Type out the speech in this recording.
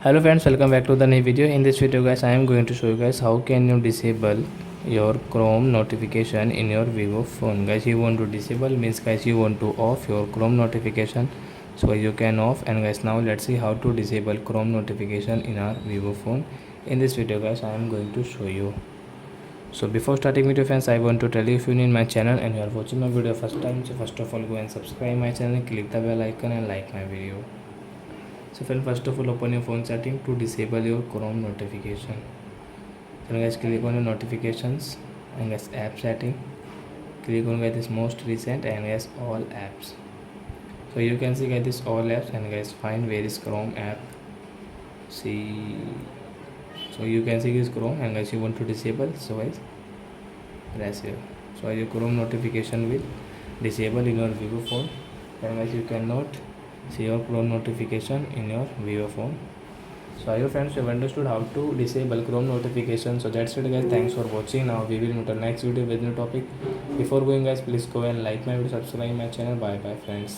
Hello friends, welcome back to the new video. In this video guys, I am going to show you guys how can you disable your Chrome notification in your Vivo phone. Guys, you want to disable means guys you want to off your Chrome notification, so you can off. And guys, now let's see how to disable Chrome notification in our Vivo phone. In this video guys, I am going to show you. So before starting video friends, I want to tell you, if you need my channel and you are watching my video first time, so first of all go and subscribe my channel, click the bell icon and like my video. So friend, first of all open your phone setting to disable your Chrome notification. Then guys click on your notifications and guys app setting, click on guys this most recent and guys all apps. So you can see guys this all apps and guys find where is Chrome app. See, so you can see this Chrome and guys you want to disable, so guys press here. So your Chrome notification will disable in your Vivo phone, and guys you cannot see your Chrome notification in your Vivo phone. So I hope friends you have understood how to disable Chrome notification. So that's it guys, thanks for watching. Now we will meet on next video with new topic. Before going guys, please go and like my video, subscribe my channel. Bye bye friends.